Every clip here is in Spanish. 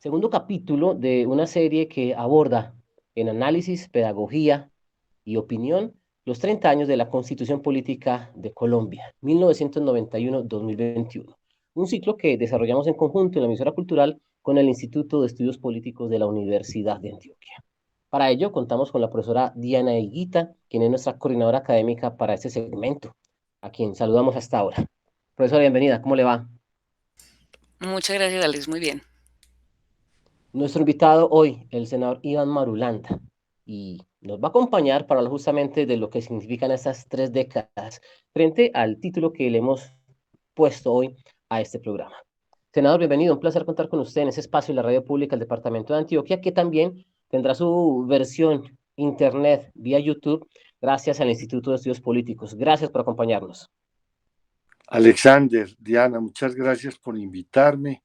segundo capítulo de una serie que aborda en análisis, pedagogía y opinión los 30 años de la Constitución Política de Colombia, 1991-2021. Un ciclo que desarrollamos en conjunto en la emisora cultural con el Instituto de Estudios Políticos de la Universidad de Antioquia. Para ello, contamos con la profesora Diana Higuita, quien es nuestra coordinadora académica para este segmento, a quien saludamos hasta ahora. Profesora, bienvenida, ¿cómo le va? Muchas gracias, Alex. Muy bien. Nuestro invitado hoy, el senador Iván Marulanda, y nos va a acompañar para hablar justamente de lo que significan estas 3 décadas frente al título que le hemos puesto hoy a este programa. Senador, bienvenido, un placer contar con usted en ese espacio de la radio pública del Departamento de Antioquia, que también tendrá su versión internet vía YouTube, gracias al Instituto de Estudios Políticos. Gracias por acompañarnos. Alexander, Diana, muchas gracias por invitarme.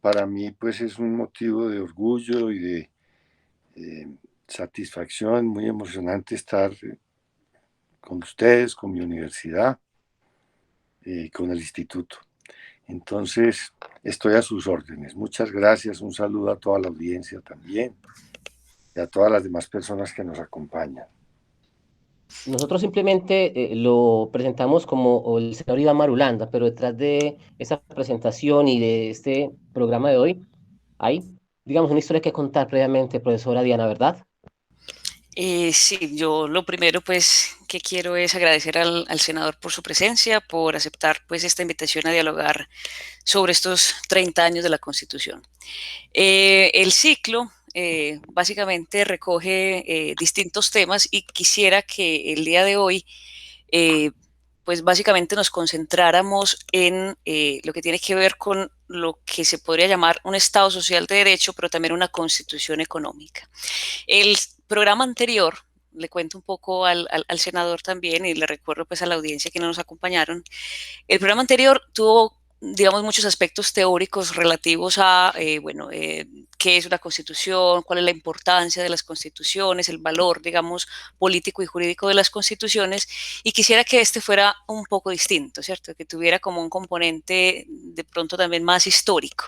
Para mí, pues, es un motivo de orgullo y de satisfacción muy emocionante estar con ustedes, con mi universidad, con el instituto. Entonces, estoy a sus órdenes. Muchas gracias. Un saludo a toda la audiencia también y a todas las demás personas que nos acompañan. Nosotros simplemente lo presentamos como el señor Iván Marulanda, pero detrás de esa presentación y de este programa de hoy hay, digamos, una historia que contar previamente, profesora Diana, ¿verdad? Sí, yo lo primero pues que quiero es agradecer al senador por su presencia, por aceptar pues esta invitación a dialogar sobre estos 30 años de la Constitución. El ciclo básicamente recoge distintos temas y quisiera que el día de hoy eh, pues básicamente nos concentráramos en lo que tiene que ver con lo que se podría llamar un Estado social de derecho, pero también una constitución económica. El programa anterior, le cuento un poco al senador también y le recuerdo pues a la audiencia que no nos acompañaron, el programa anterior tuvo, digamos, muchos aspectos teóricos relativos a, qué es una constitución, cuál es la importancia de las constituciones, el valor, digamos, político y jurídico de las constituciones, y quisiera que este fuera un poco distinto, ¿cierto? Que tuviera como un componente de pronto también más histórico.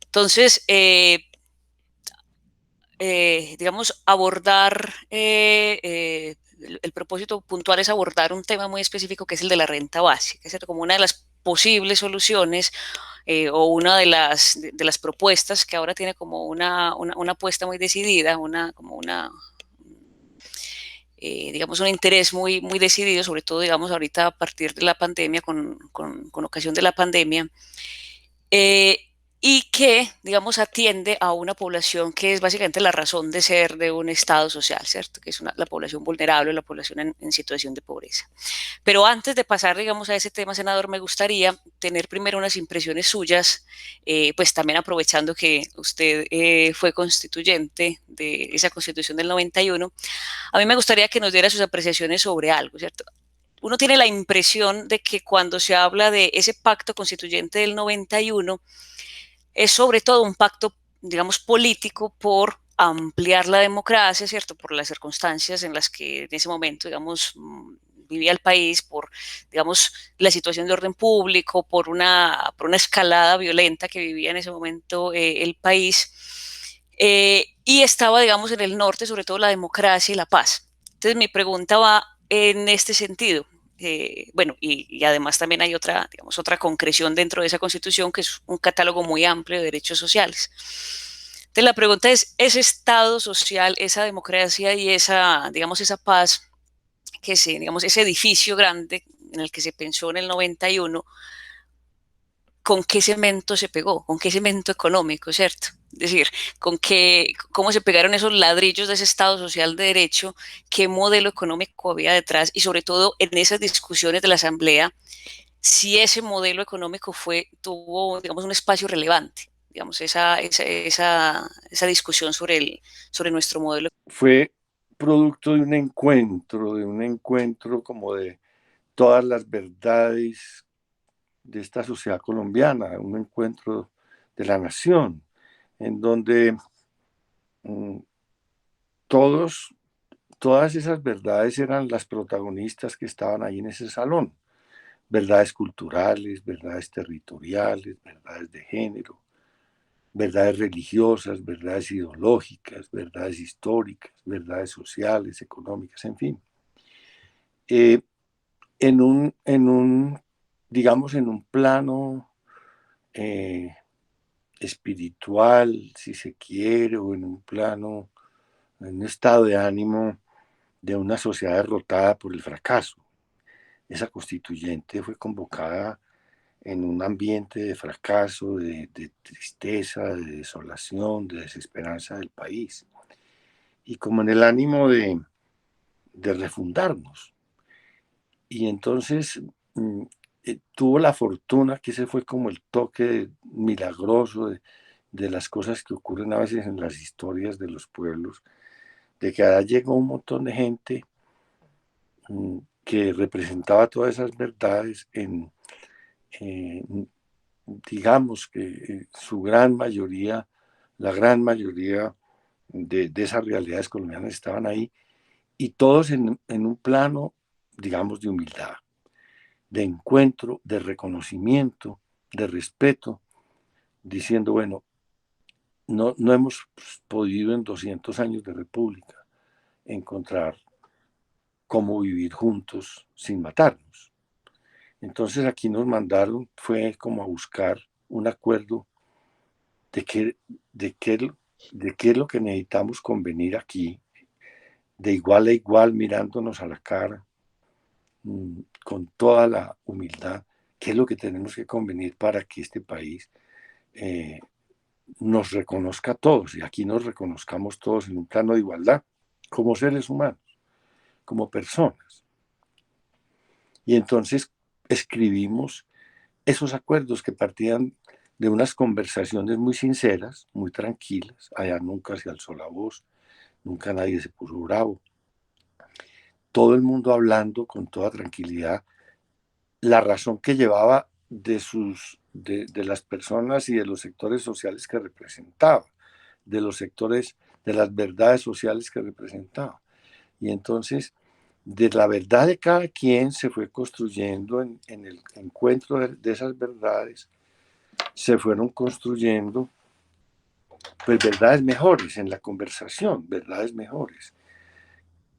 Entonces, digamos, abordar, el propósito puntual es abordar un tema muy específico que es el de la renta básica, ¿cierto? Como una de las posibles soluciones o una de las propuestas que ahora tiene como una apuesta muy decidida, como una, digamos, un interés muy decidido, sobre todo, digamos, ahorita a partir de la pandemia, con ocasión de la pandemia, eh, y que, digamos, atiende a una población que es básicamente la razón de ser de un Estado social, ¿cierto? Que es la población vulnerable, la población en situación de pobreza. Pero antes de pasar, digamos, a ese tema, senador, me gustaría tener primero unas impresiones suyas, pues también aprovechando que usted fue constituyente de esa constitución del 91, a mí me gustaría que nos diera sus apreciaciones sobre algo, ¿cierto? Uno tiene la impresión de que cuando se habla de ese pacto constituyente del 91, es sobre todo un pacto, digamos, político por ampliar la democracia, ¿cierto? Por las circunstancias en las que en ese momento, digamos, vivía el país, por, digamos, la situación de orden público, por una escalada violenta que vivía en ese momento el país. Y estaba, digamos, en el norte, sobre todo la democracia y la paz. Entonces, mi pregunta va en este sentido. Y además también hay otra, digamos, otra concreción dentro de esa constitución que es un catálogo muy amplio de derechos sociales. Entonces la pregunta es, ese Estado social, esa democracia y esa, digamos, esa paz, digamos, ese edificio grande en el que se pensó en el 91, ¿con qué cemento se pegó? ¿Con qué cemento económico, cierto? Es decir, cómo se pegaron esos ladrillos de ese Estado social de derecho, qué modelo económico había detrás y sobre todo en esas discusiones de la Asamblea, si ese modelo económico tuvo, digamos, un espacio relevante, digamos, esa discusión sobre nuestro modelo. Fue producto de un encuentro como de todas las verdades de esta sociedad colombiana, un encuentro de la nación, en donde mm, todos, todas esas verdades eran las protagonistas que estaban ahí en ese salón. Verdades culturales, verdades territoriales, verdades de género, verdades religiosas, verdades ideológicas, verdades históricas, verdades sociales, económicas, en fin. Digamos, en un plano espiritual, si se quiere, o en un estado de ánimo de una sociedad derrotada por el fracaso. Esa constituyente fue convocada en un ambiente de fracaso, de tristeza, de desolación, de desesperanza del país. Y como en el ánimo de refundarnos. Y entonces tuvo la fortuna, que ese fue como el toque milagroso de las cosas que ocurren a veces en las historias de los pueblos, de que allá llegó un montón de gente que representaba todas esas verdades digamos que su gran mayoría, la gran mayoría de esas realidades colombianas estaban ahí, y todos en un plano, digamos, de humildad, de encuentro, de reconocimiento, de respeto, diciendo, bueno, no hemos podido en 200 años de república encontrar cómo vivir juntos sin matarnos. Entonces aquí nos mandaron, fue como a buscar un acuerdo de qué es lo que necesitamos convenir aquí, de igual a igual, mirándonos a la cara, con toda la humildad, qué es lo que tenemos que convenir para que este país nos reconozca a todos, y aquí nos reconozcamos todos en un plano de igualdad, como seres humanos, como personas. Y entonces escribimos esos acuerdos que partían de unas conversaciones muy sinceras, muy tranquilas. Allá nunca se alzó la voz, nunca nadie se puso bravo. Todo el mundo hablando con toda tranquilidad la razón que llevaba de las personas y de los sectores sociales que representaba, de los sectores, de las verdades sociales que representaba. Y entonces, de la verdad de cada quien se fue construyendo en el encuentro de esas verdades, se fueron construyendo pues verdades mejores en la conversación, verdades mejores,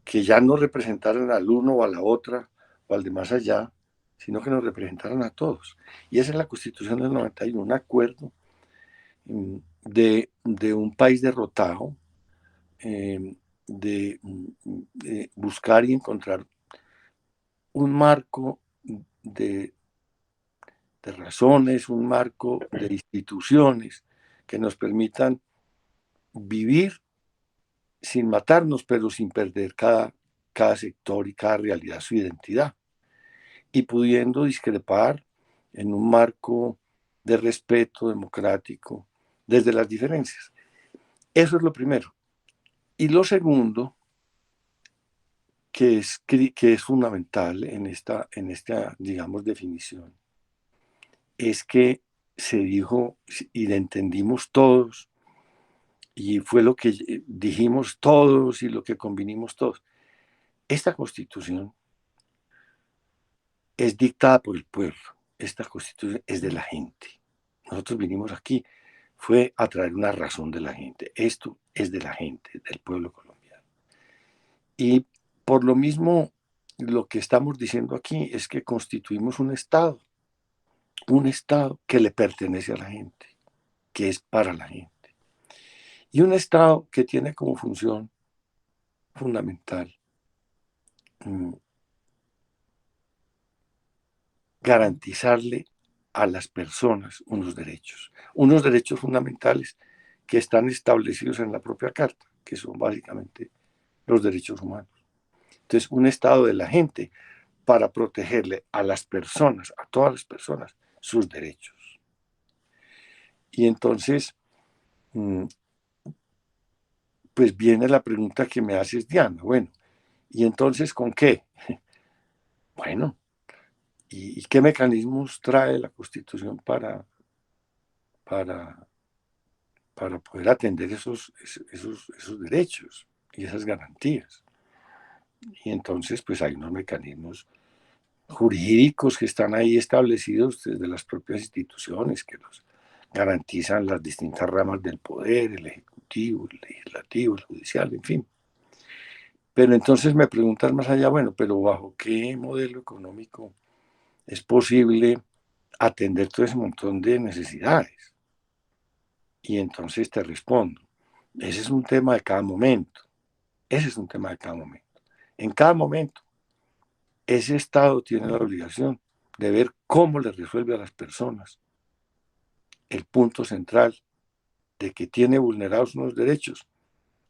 que ya no representaran al uno o a la otra o al de más allá, sino que nos representaran a todos. Y esa es la Constitución del 91, un acuerdo de un país derrotado, de buscar y encontrar un marco de razones, un marco de instituciones que nos permitan vivir sin matarnos, pero sin perder cada sector y cada realidad su identidad, y pudiendo discrepar en un marco de respeto democrático desde las diferencias. Eso es lo primero. Y lo segundo, que es fundamental en esta, digamos, definición, es que se dijo y le entendimos todos, y fue lo que dijimos todos y lo que convinimos todos. Esta Constitución es dictada por el pueblo. Esta Constitución es de la gente. Nosotros vinimos aquí, fue a traer una razón de la gente. Esto es de la gente, del pueblo colombiano. Y por lo mismo, lo que estamos diciendo aquí es que constituimos un Estado que le pertenece a la gente, que es para la gente. Y un Estado que tiene como función fundamental garantizarle a las personas unos derechos fundamentales que están establecidos en la propia Carta, que son básicamente los derechos humanos. Entonces, un Estado de la gente para protegerle a las personas, a todas las personas, sus derechos. Y entonces, pues viene la pregunta que me haces, Diana. Bueno, ¿y entonces con qué? Bueno, ¿y qué mecanismos trae la Constitución para poder atender esos derechos y esas garantías? Y entonces, pues hay unos mecanismos jurídicos que están ahí establecidos desde las propias instituciones, que garantizan las distintas ramas del poder, el ejecutivo, el legislativo, el judicial, en fin. Pero entonces me preguntas más allá, bueno, pero ¿bajo qué modelo económico es posible atender todo ese montón de necesidades? Y entonces te respondo, ese es un tema de cada momento, ese es un tema de cada momento. En cada momento, ese Estado tiene la obligación de ver cómo le resuelve a las personas el punto central de que tiene vulnerados unos derechos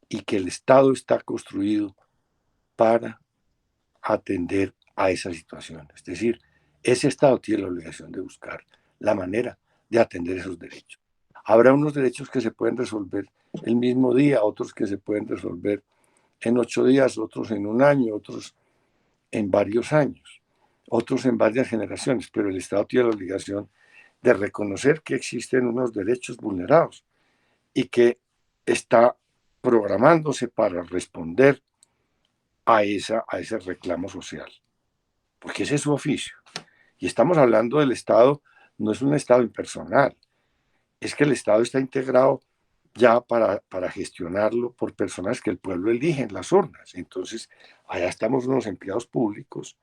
y que el Estado está construido para atender a esa situación. Es decir, ese Estado tiene la obligación de buscar la manera de atender esos derechos. Habrá unos derechos que se pueden resolver el mismo día, otros que se pueden resolver en 8 días, otros en un año, otros en varios años, otros en varias generaciones, pero el Estado tiene la obligación de reconocer que existen unos derechos vulnerados y que está programándose para responder a ese reclamo social, porque ese es su oficio. Y estamos hablando del Estado, no es un Estado impersonal, es que el Estado está integrado ya para gestionarlo por personas que el pueblo elige en las urnas. Entonces, allá estamos unos empleados públicos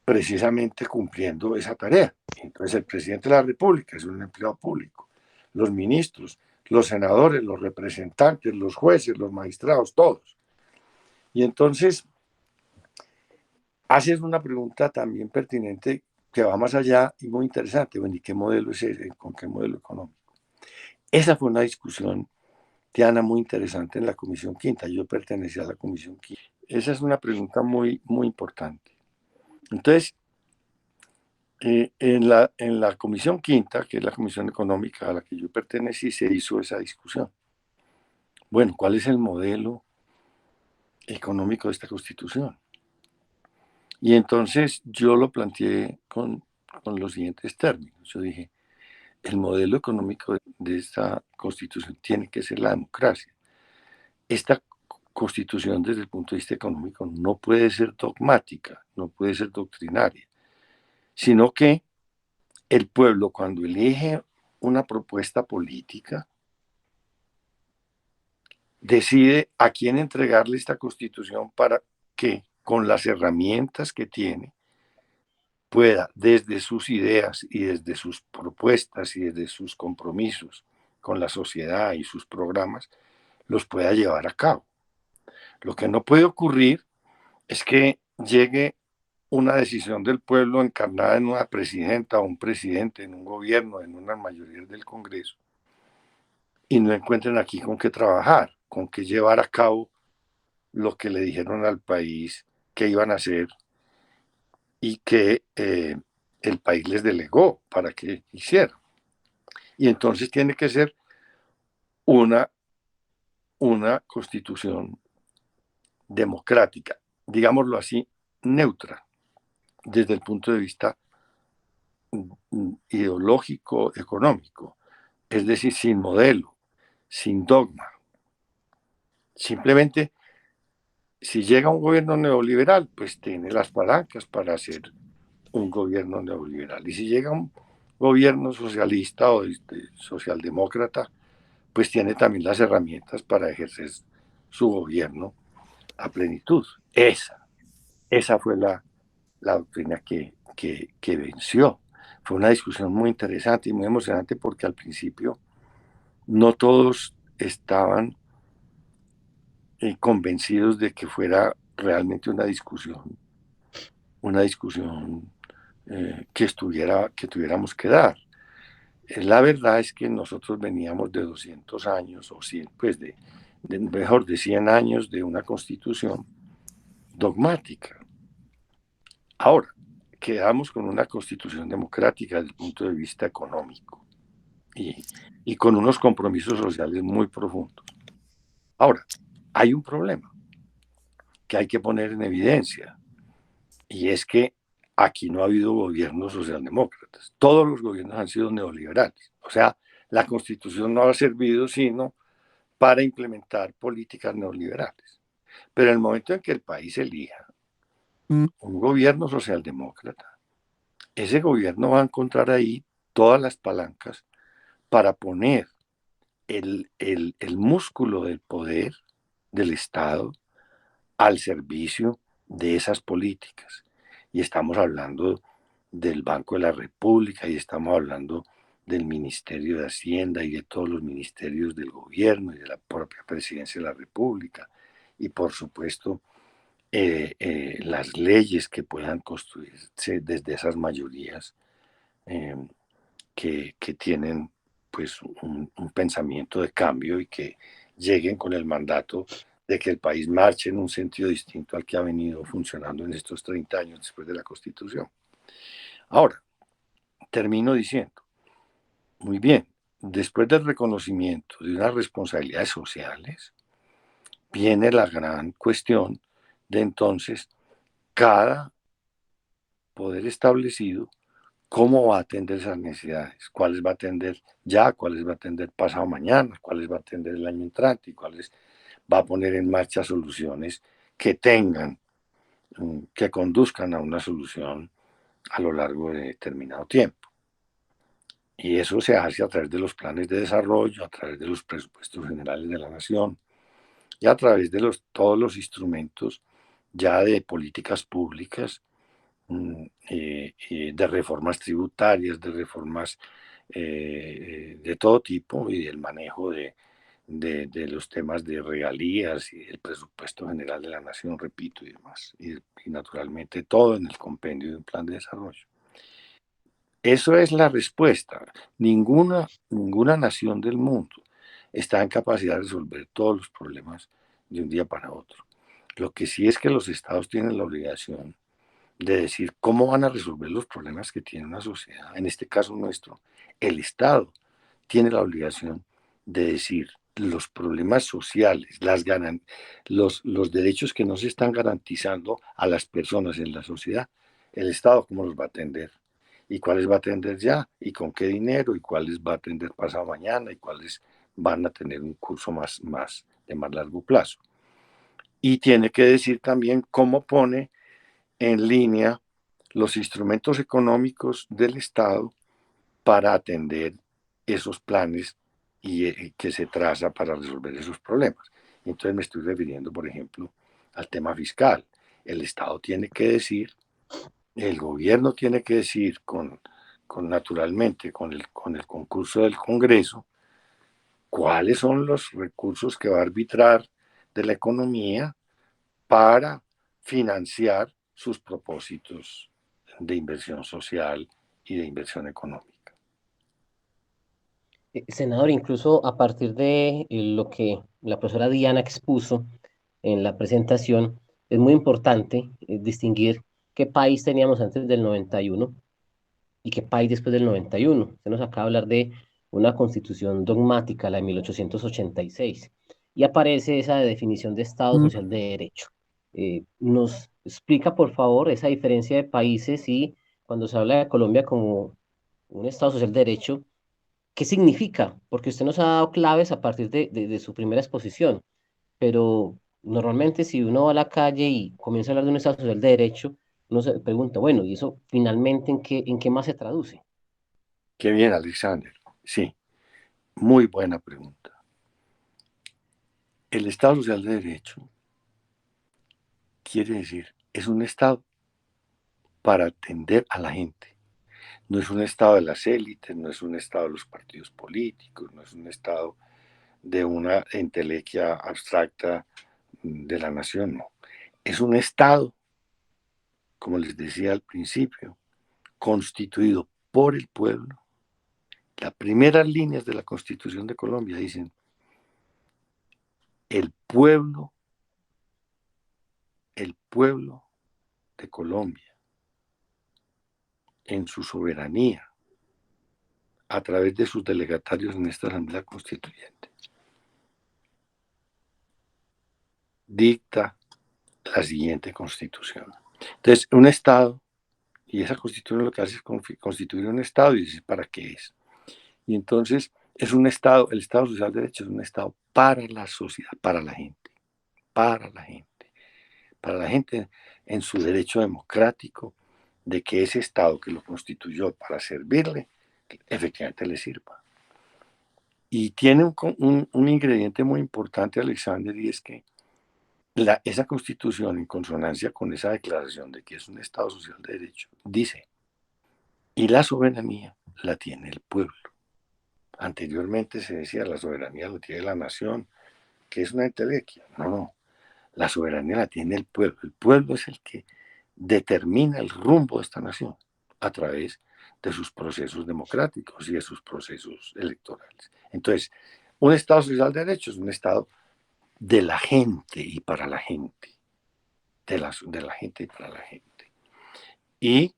precisamente cumpliendo esa tarea. Entonces, el presidente de la República es un empleado público, los ministros, los senadores, los representantes, los jueces, los magistrados, todos. Y entonces, haces una pregunta también pertinente que va más allá y muy interesante. Bueno, ¿y qué modelo es ese? ¿Con qué modelo económico? Esa fue una discusión, Diana, muy interesante en la Comisión Quinta. Yo pertenecía a la Comisión Quinta. Esa es una pregunta muy, muy importante. Entonces, en la Comisión Quinta, que es la Comisión Económica a la que yo pertenecí, se hizo esa discusión. Bueno, ¿cuál es el modelo económico de esta Constitución? Y entonces yo lo planteé con los siguientes términos. Yo dije, el modelo económico de esta Constitución tiene que ser la democracia. Esta Constitución, desde el punto de vista económico, no puede ser dogmática, no puede ser doctrinaria, sino que el pueblo, cuando elige una propuesta política, decide a quién entregarle esta Constitución para que, con las herramientas que tiene, pueda, desde sus ideas y desde sus propuestas y desde sus compromisos con la sociedad y sus programas, los pueda llevar a cabo. Lo que no puede ocurrir es que llegue una decisión del pueblo encarnada en una presidenta o un presidente, en un gobierno, en una mayoría del Congreso, y no encuentren aquí con qué trabajar, con qué llevar a cabo lo que le dijeron al país que iban a hacer y que el país les delegó para que hicieran. Y entonces tiene que ser una constitución democrática, digámoslo así, neutra, desde el punto de vista ideológico, económico, es decir, sin modelo, sin dogma. Simplemente, si llega un gobierno neoliberal, pues tiene las palancas para hacer un gobierno neoliberal. Y si llega un gobierno socialista o socialdemócrata, pues tiene también las herramientas para ejercer su gobierno a plenitud. Esa fue la doctrina que venció. Fue una discusión muy interesante y muy emocionante porque al principio no todos estaban convencidos de que fuera realmente una discusión que tuviéramos que dar. La verdad es que nosotros veníamos de 200 años o 100, pues mejor de 100 años de una constitución dogmática. Ahora, quedamos con una constitución democrática desde el punto de vista económico y con unos compromisos sociales muy profundos. Ahora, hay un problema que hay que poner en evidencia y es que aquí no ha habido gobiernos socialdemócratas. Todos los gobiernos han sido neoliberales. O sea, la constitución no ha servido sino para implementar políticas neoliberales. Pero en el momento en que el país elija un gobierno socialdemócrata, ese gobierno va a encontrar ahí todas las palancas para poner el músculo del poder del Estado al servicio de esas políticas. Y estamos hablando del Banco de la República y estamos hablando del Ministerio de Hacienda y de todos los ministerios del gobierno y de la propia Presidencia de la República. Y por supuesto, las leyes que puedan construirse desde esas mayorías que tienen pues un pensamiento de cambio y que lleguen con el mandato de que el país marche en un sentido distinto al que ha venido funcionando en estos 30 años después de la Constitución. Ahora, termino diciendo, muy bien, después del reconocimiento de unas responsabilidades sociales, viene la gran cuestión de entonces cada poder establecido cómo va a atender esas necesidades, cuáles va a atender ya, cuáles va a atender pasado mañana, cuáles va a atender el año entrante y cuáles va a poner en marcha soluciones que tengan, que conduzcan a una solución a lo largo de determinado tiempo. Y eso se hace a través de los planes de desarrollo, a través de los presupuestos generales de la nación y a través de todos los instrumentos ya de políticas públicas, de reformas tributarias, de reformas de todo tipo y del manejo de los temas de regalías y el presupuesto general de la nación, repito, y demás. Y naturalmente todo en el compendio de un plan de desarrollo. Eso es la respuesta. Ninguna nación del mundo está en capacidad de resolver todos los problemas de un día para otro. Lo que sí es que los estados tienen la obligación de decir cómo van a resolver los problemas que tiene una sociedad. En este caso nuestro, el Estado tiene la obligación de decir los problemas sociales, los derechos que no se están garantizando a las personas en la sociedad, el Estado cómo los va a atender y cuáles va a atender ya y con qué dinero y cuáles va a atender pasado mañana y cuáles van a tener un curso de más largo plazo. Y tiene que decir también cómo pone en línea los instrumentos económicos del Estado para atender esos planes que se traza para resolver esos problemas. Entonces me estoy refiriendo, por ejemplo, al tema fiscal. El Estado tiene que decir, el gobierno tiene que decir naturalmente con el concurso del Congreso, cuáles son los recursos que va a arbitrar de la economía para financiar sus propósitos de inversión social y de inversión económica. Senador, incluso a partir de lo que la profesora Diana expuso en la presentación, es muy importante distinguir qué país teníamos antes del 91 y qué país después del 91. Usted nos acaba de hablar de una constitución dogmática, la de 1886, y aparece esa definición de Estado Social de Derecho. ¿Nos explica, por favor, esa diferencia de países y cuando se habla de Colombia como un Estado Social de Derecho, qué significa? Porque usted nos ha dado claves a partir de su primera exposición, pero normalmente si uno va a la calle y comienza a hablar de un Estado Social de Derecho, uno se pregunta, bueno, ¿y eso finalmente en qué más se traduce? Qué bien, Alexander. Sí, muy buena pregunta. El Estado Social de Derecho quiere decir, es un Estado para atender a la gente. No es un Estado de las élites, no es un Estado de los partidos políticos, no es un Estado de una entelequia abstracta de la nación, no. Es un Estado, como les decía al principio, constituido por el pueblo. Las primeras líneas de la Constitución de Colombia dicen, el pueblo de Colombia, en su soberanía, a través de sus delegatarios en esta Asamblea Constituyente, dicta la siguiente Constitución. Entonces, un Estado, y esa Constitución lo que hace es constituir un Estado y dice para qué es. Y entonces es un Estado, el Estado Social de Derecho es un Estado para la sociedad, para la gente, para la gente, para la gente en su derecho democrático de que ese Estado que lo constituyó para servirle, efectivamente le sirva. Y tiene un ingrediente muy importante, Alexander, y es que esa constitución, en consonancia con esa declaración de que es un Estado social de derecho, dice, y la soberanía la tiene el pueblo. Anteriormente se decía, la soberanía la tiene la nación, que es una entelequia. No, no, la soberanía la tiene el pueblo. El pueblo es el que determina el rumbo de esta nación a través de sus procesos democráticos y de sus procesos electorales. Entonces, un Estado social de derecho es un Estado de la gente y para la gente. De la gente y para la gente. Y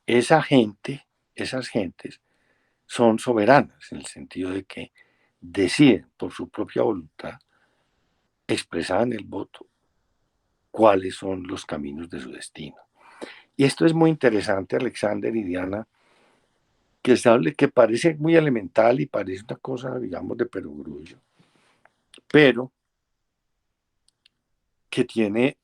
esa gente, esas gentes, son soberanas en el sentido de que deciden por su propia voluntad, expresada en el voto, cuáles son los caminos de su destino. Y esto es muy interesante, Alexander y Diana, que parece muy elemental y parece una cosa, digamos, de perogrullo, pero que tiene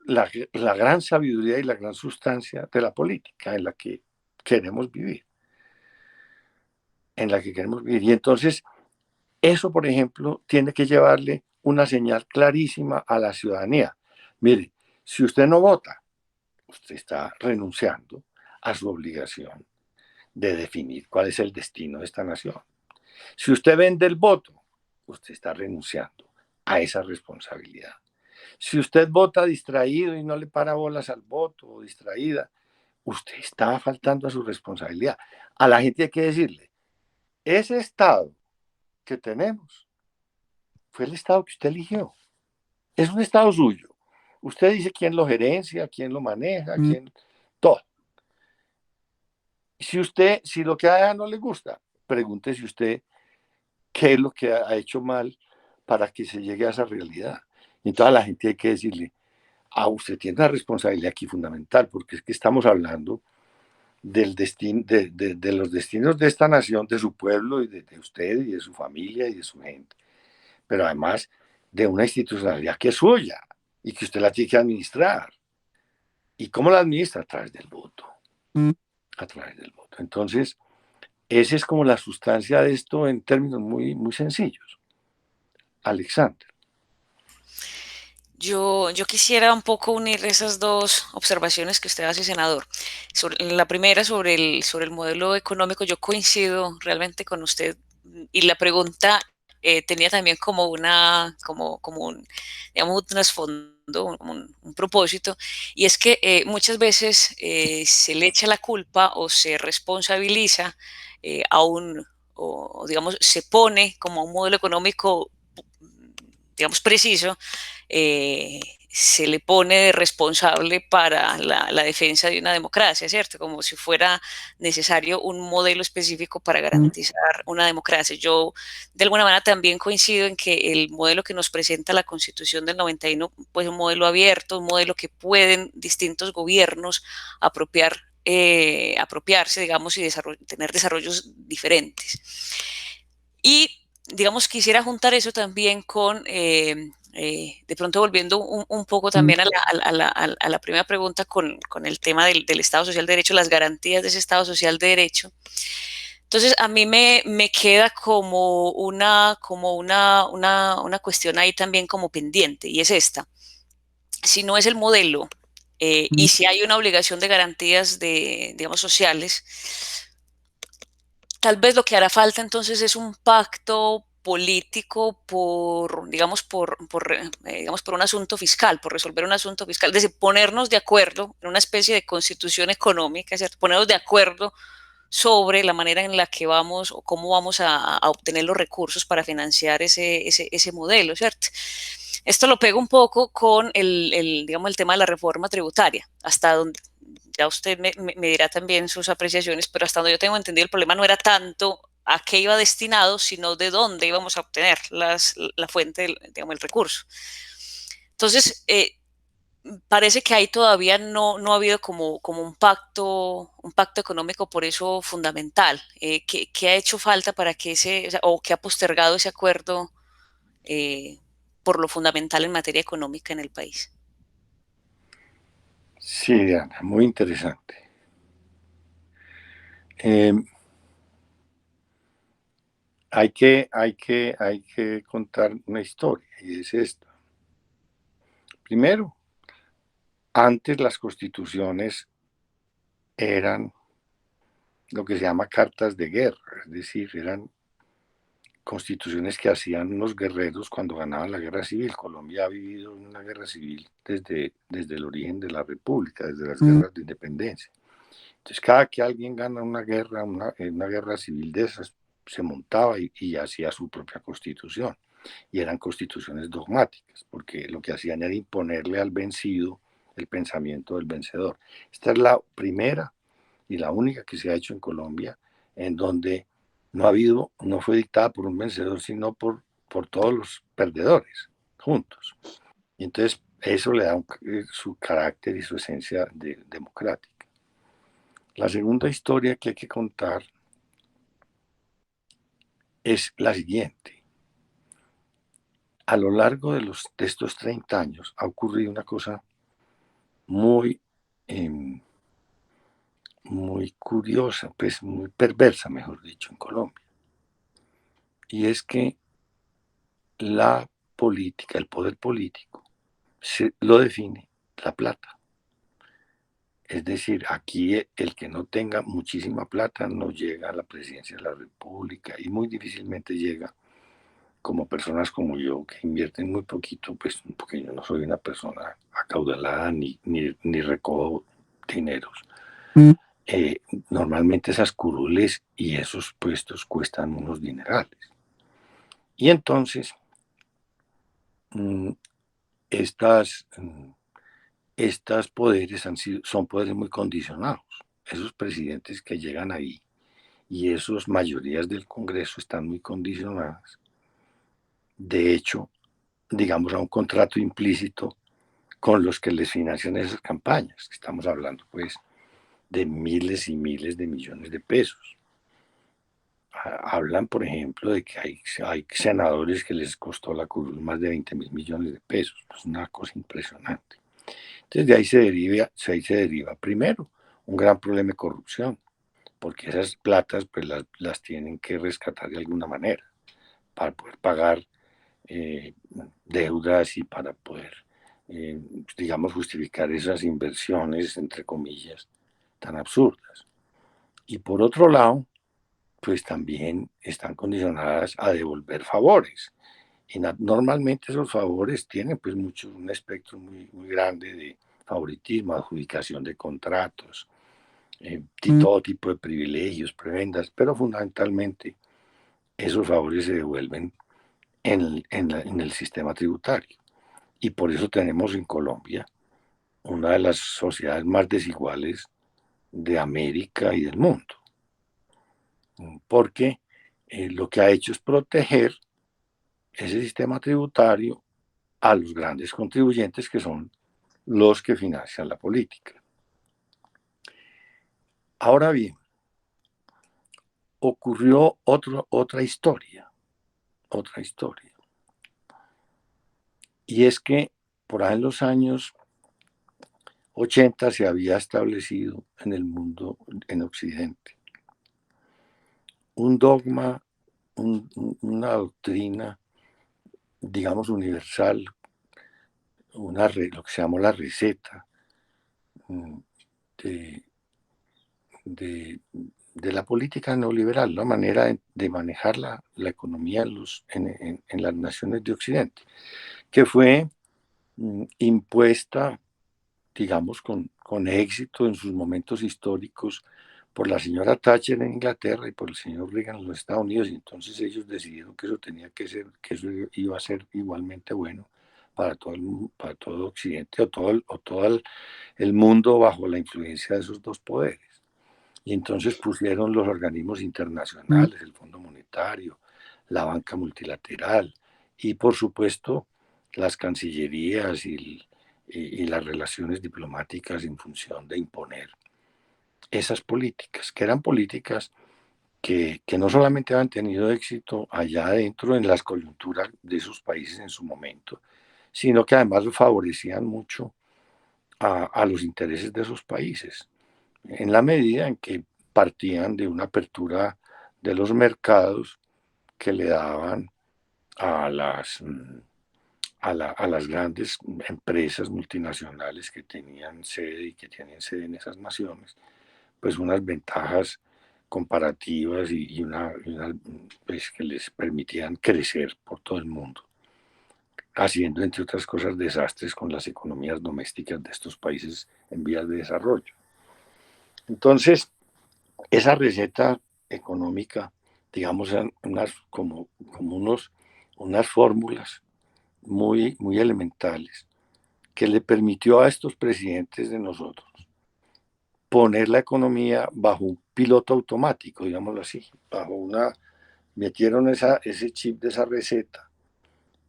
la gran sabiduría y la gran sustancia de la política en la que queremos vivir. En la que queremos vivir. Y entonces, eso, por ejemplo, tiene que llevarle una señal clarísima a la ciudadanía. Mire, si usted no vota, usted está renunciando a su obligación de definir cuál es el destino de esta nación. Si usted vende el voto, usted está renunciando a esa responsabilidad. Si usted vota distraído y no le para bolas al voto o distraída, usted está faltando a su responsabilidad. A la gente hay que decirle, ese Estado que tenemos fue el Estado que usted eligió. Es un Estado suyo. Usted dice quién lo gerencia, quién lo maneja, quién... Todo. Si lo que haga no le gusta, pregúntese usted qué es lo que ha hecho mal para que se llegue a esa realidad. Y entonces a la gente hay que decirle, usted tiene una responsabilidad aquí fundamental, porque es que estamos hablando del destino, de los destinos de esta nación, de su pueblo y de usted y de su familia y de su gente. Pero además de una institucionalidad que es suya y que usted la tiene que administrar. ¿Y cómo la administra? A través del voto. A través del voto. Entonces, esa es como la sustancia de esto en términos muy, muy sencillos. Alexander. Yo quisiera un poco unir esas dos observaciones que usted hace, senador. La primera sobre el modelo económico, yo coincido realmente con usted y la pregunta tenía también como como un, digamos, un trasfondo, un propósito, y es que muchas veces se le echa la culpa o se responsabiliza a o digamos, se pone como un modelo económico, digamos, preciso, se le pone de responsable para la defensa de una democracia, ¿cierto? Como si fuera necesario un modelo específico para garantizar una democracia. Yo, de alguna manera, también coincido en que el modelo que nos presenta la Constitución del 91, pues un modelo abierto, un modelo que pueden distintos gobiernos apropiarse, digamos, y tener desarrollos diferentes. Y, digamos, quisiera juntar eso también con, de pronto volviendo un poco también a la primera pregunta con el tema del Estado Social de Derecho, las garantías de ese Estado Social de Derecho. Entonces, a mí me queda como una cuestión ahí también como pendiente, y es esta. Si no es el modelo y si hay una obligación de garantías digamos, sociales, tal vez lo que hará falta entonces es un pacto político digamos, por un asunto fiscal, por resolver un asunto fiscal, es decir, ponernos de acuerdo en una especie de constitución económica, ¿cierto? Ponernos de acuerdo sobre la manera en la que vamos o cómo vamos a obtener los recursos para financiar ese modelo, ¿cierto? Esto lo pego un poco con digamos, el tema de la reforma tributaria, hasta donde ya usted me dirá también sus apreciaciones, pero hasta donde yo tengo entendido, el problema no era tanto a qué iba destinado, sino de dónde íbamos a obtener la fuente, digamos, el recurso. Entonces, parece que ahí todavía no ha habido como un pacto económico por eso fundamental. ¿Qué ha hecho falta para que o qué ha postergado ese acuerdo por lo fundamental en materia económica en el país? Sí, Diana, muy interesante. Eh, hay que contar una historia, y es esta. Primero, antes las constituciones eran lo que se llama cartas de guerra, es decir, eran constituciones que hacían los guerreros cuando ganaban la guerra civil. Colombia ha vivido una guerra civil desde el origen de la República, desde las guerras de independencia. Entonces, cada que alguien gana una guerra civil de esas, se montaba y hacía su propia constitución. Y eran constituciones dogmáticas, porque lo que hacían era imponerle al vencido el pensamiento del vencedor. Esta es la primera y la única que se ha hecho en Colombia en donde no fue dictada por un vencedor, sino por todos los perdedores juntos. Y entonces eso le da su carácter y su esencia democrática. La segunda historia que hay que contar es la siguiente. A lo largo de estos 30 años ha ocurrido una cosa muy, muy curiosa, pues muy perversa, mejor dicho, en Colombia. Y es que la política, el poder político, lo define la plata. Es decir, aquí el que no tenga muchísima plata no llega a la presidencia de la República y muy difícilmente llega como personas como yo que invierten muy poquito, pues porque yo no soy una persona acaudalada ni recojo dineros. Normalmente esas curules y esos puestos cuestan unos dinerales. Y entonces, estas poderes son poderes muy condicionados. Esos presidentes que llegan ahí y esas mayorías del Congreso están muy condicionadas. De hecho, digamos, a un contrato implícito con los que les financian esas campañas. Estamos hablando, pues, de miles y miles de millones de pesos. Hablan, por ejemplo, de que hay senadores que les costó la curul más de 20.000 millones de pesos. Es una cosa impresionante. Entonces, de ahí se deriva, primero, un gran problema de corrupción, porque esas platas pues las tienen que rescatar de alguna manera para poder pagar deudas y para poder, digamos, justificar esas inversiones, entre comillas, tan absurdas. Y por otro lado, pues también están condicionadas a devolver favores. Y normalmente esos favores tienen pues un espectro muy, muy grande de favoritismo, adjudicación de contratos, todo tipo de privilegios, prebendas, pero fundamentalmente esos favores se devuelven en el sistema tributario. Y por eso tenemos en Colombia una de las sociedades más desiguales de América y del mundo. Porque lo que ha hecho es proteger ese sistema tributario a los grandes contribuyentes que son los que financian la política. Ahora bien, ocurrió otra historia. Y es que por ahí en los años 80 se había establecido en el mundo, en Occidente, un dogma, una doctrina, digamos, universal, lo que se llamó la receta de, de la política neoliberal, la manera de manejar la economía en las naciones de Occidente, que fue impuesta, digamos, con éxito en sus momentos históricos por la señora Thatcher en Inglaterra y por el señor Reagan en los Estados Unidos, y entonces ellos decidieron que eso tenía que ser, que eso iba a ser igualmente bueno para todo Occidente o todo el mundo bajo la influencia de esos dos poderes. Y entonces pusieron los organismos internacionales, el Fondo Monetario, la banca multilateral y por supuesto las cancillerías y las relaciones diplomáticas en función de imponer esas políticas, que eran políticas que no solamente habían tenido éxito allá adentro en las coyunturas de esos países en su momento, sino que además favorecían mucho a los intereses de esos países, en la medida en que partían de una apertura de los mercados que le daban a las, a las grandes empresas multinacionales que tenían sede y que tienen sede en esas naciones, pues unas ventajas comparativas pues, que les permitían crecer por todo el mundo, haciendo, entre otras cosas, desastres con las economías domésticas de estos países en vías de desarrollo. Entonces, esa receta económica, digamos, eran unas fórmulas muy elementales que le permitió a estos presidentes de nosotros poner la economía bajo un piloto automático, digámoslo así, metieron ese chip de esa receta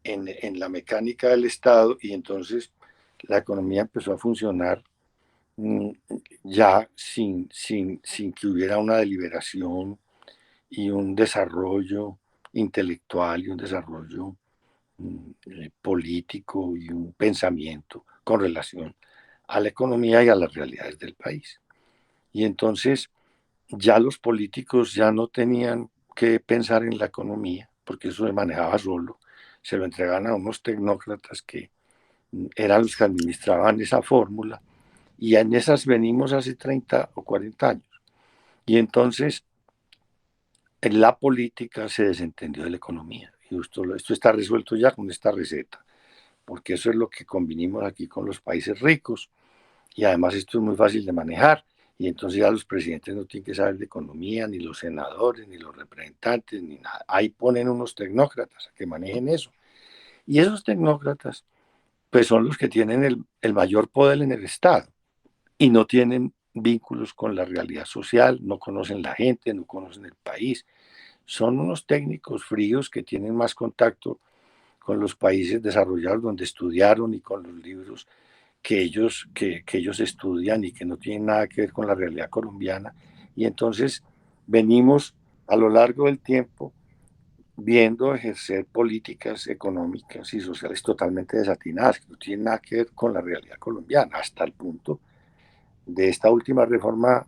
en la mecánica del Estado y entonces la economía empezó a funcionar ya sin que hubiera una deliberación y un desarrollo intelectual y un desarrollo político y un pensamiento con relación a la economía y a las realidades del país. Y entonces ya los políticos ya no tenían que pensar en la economía, porque eso se manejaba solo, se lo entregaban a unos tecnócratas que eran los que administraban esa fórmula, y en esas venimos hace 30 o 40 años. Y entonces en la política se desentendió de la economía. Y esto está resuelto ya con esta receta, porque eso es lo que convinimos aquí con los países ricos, y además esto es muy fácil de manejar, y entonces ya los presidentes no tienen que saber de economía, ni los senadores, ni los representantes, ni nada. Ahí ponen unos tecnócratas a que manejen eso. Y esos tecnócratas, pues son los que tienen el mayor poder en el Estado, y no tienen vínculos con la realidad social, no conocen la gente, no conocen el país. Son unos técnicos fríos que tienen más contacto con los países desarrollados donde estudiaron y con los libros que ellos estudian y que no tienen nada que ver con la realidad colombiana. Y entonces venimos a lo largo del tiempo viendo ejercer políticas económicas y sociales totalmente desatinadas, que no tienen nada que ver con la realidad colombiana, hasta el punto de esta última reforma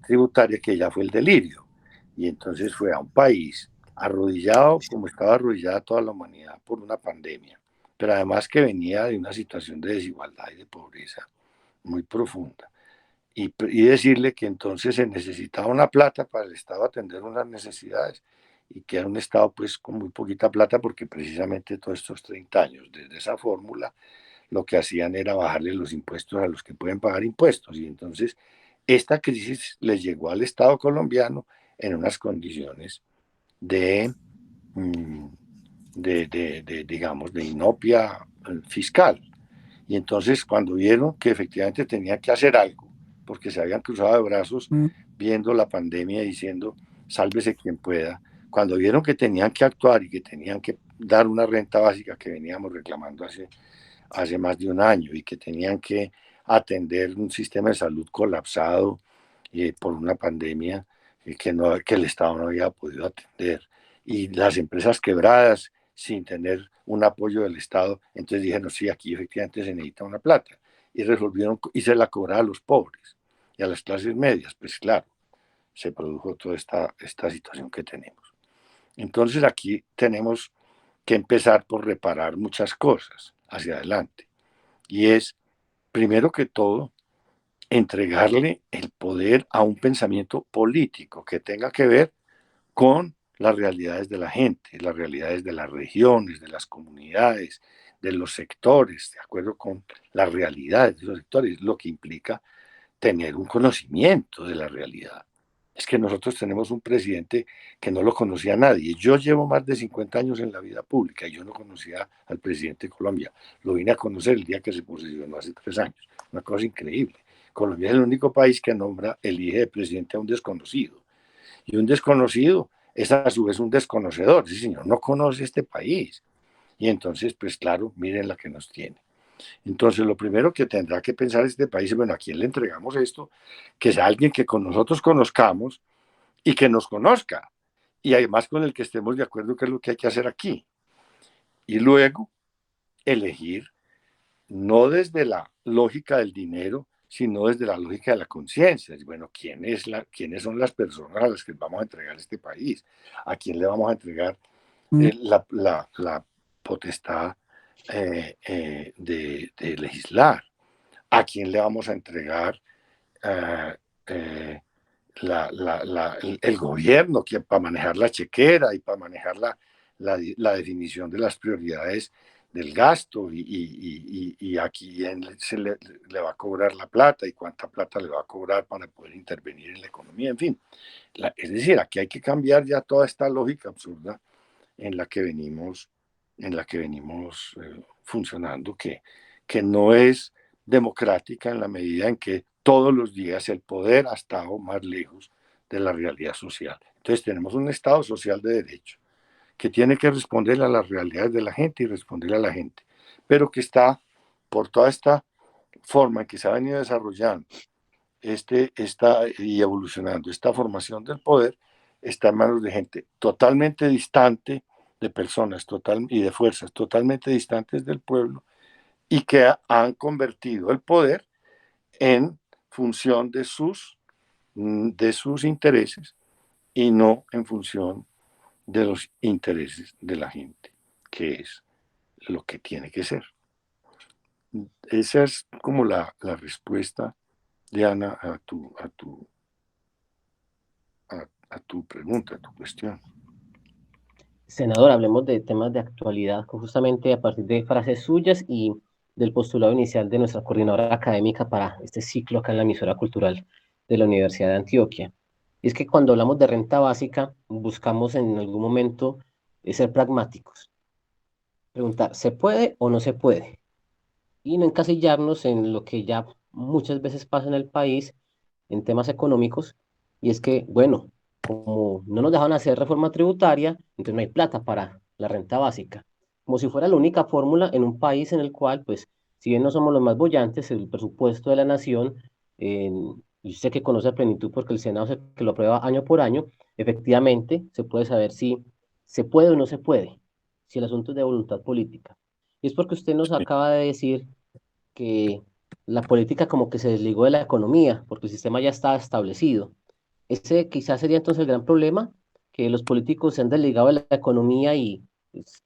tributaria que ya fue el delirio. Y entonces fue a un país arrodillado como estaba arrodillada toda la humanidad por una pandemia, pero además que venía de una situación de desigualdad y de pobreza muy profunda. Y decirle que entonces se necesitaba una plata para el Estado atender unas necesidades y que era un Estado pues con muy poquita plata porque precisamente todos estos 30 años desde esa fórmula lo que hacían era bajarle los impuestos a los que pueden pagar impuestos. Y entonces esta crisis les llegó al Estado colombiano en unas condiciones de, digamos, de inopia fiscal. Y entonces cuando vieron que efectivamente tenían que hacer algo, porque se habían cruzado de brazos viendo la pandemia y diciendo, sálvese quien pueda, cuando vieron que tenían que actuar y que tenían que dar una renta básica que veníamos reclamando hace más de un año y que tenían que atender un sistema de salud colapsado por una pandemia que el Estado no había podido atender y las empresas quebradas sin tener un apoyo del Estado, entonces dijeron, sí, aquí efectivamente se necesita una plata y resolvieron y se la cobraron a los pobres y a las clases medias, pues claro, se produjo toda esta situación que tenemos. Entonces aquí tenemos que empezar por reparar muchas cosas hacia adelante. Y es, primero que todo, entregarle el poder a un pensamiento político que tenga que ver con las realidades de la gente, las realidades de las regiones, de las comunidades, de los sectores, de acuerdo con las realidades de los sectores, lo que implica tener un conocimiento de la realidad. Es que nosotros tenemos un presidente que no lo conocía a nadie. Yo llevo más de 50 años en la vida pública y yo no conocía al presidente de Colombia. Lo vine a conocer el día que se posesionó hace 3 años. Una cosa increíble. Colombia es el único país que elige de presidente a un desconocido. Y un desconocido es a su vez un desconocedor. Sí, señor, no conoce este país. Y entonces, pues claro, miren la que nos tiene. Entonces, lo primero que tendrá que pensar este país es, bueno, ¿a quién le entregamos esto? Que sea alguien que con nosotros conozcamos y que nos conozca. Y además con el que estemos de acuerdo qué es lo que hay que hacer aquí. Y luego, elegir, no desde la lógica del dinero, sino desde la lógica de la conciencia. Bueno, ¿quiénes son las personas a las que vamos a entregar este país? ¿A quién le vamos a entregar la potestad de legislar? ¿A quién le vamos a entregar el gobierno para manejar la chequera y para manejar la definición de las prioridades del gasto y a quién le va a cobrar la plata y cuánta plata le va a cobrar para poder intervenir en la economía? En fin, es decir, aquí hay que cambiar ya toda esta lógica absurda en la que venimos funcionando, que no es democrática en la medida en que todos los días el poder ha estado más lejos de la realidad social. Entonces tenemos un Estado social de derecho que tiene que responder a las realidades de la gente y responder a la gente, pero que está, por toda esta forma en que se ha venido desarrollando y evolucionando esta formación del poder, está en manos de gente totalmente distante, de personas y de fuerzas totalmente distantes del pueblo, y que han convertido el poder en función de sus intereses y no en función de los intereses de la gente, que es lo que tiene que ser. Esa es como la respuesta, Diana, a tu pregunta, a tu cuestión. Senador, hablemos de temas de actualidad, justamente a partir de frases suyas y del postulado inicial de nuestra coordinadora académica para este ciclo acá en la emisora cultural de la Universidad de Antioquia. Y es que cuando hablamos de renta básica, buscamos en algún momento ser pragmáticos, preguntar, ¿se puede o no se puede? Y no encasillarnos en lo que ya muchas veces pasa en el país en temas económicos, y es que, bueno, como no nos dejan hacer reforma tributaria, entonces no hay plata para la renta básica. Como si fuera la única fórmula en un país en el cual, pues, si bien no somos los más bollantes, el presupuesto de la nación, y usted que conoce a plenitud porque el Senado es el que lo aprueba año por año, efectivamente se puede saber si se puede o no se puede, si el asunto es de voluntad política. Y es porque usted nos acaba de decir que la política como que se desligó de la economía, porque el sistema ya está establecido. Ese quizás sería entonces el gran problema, que los políticos se han desligado de la economía y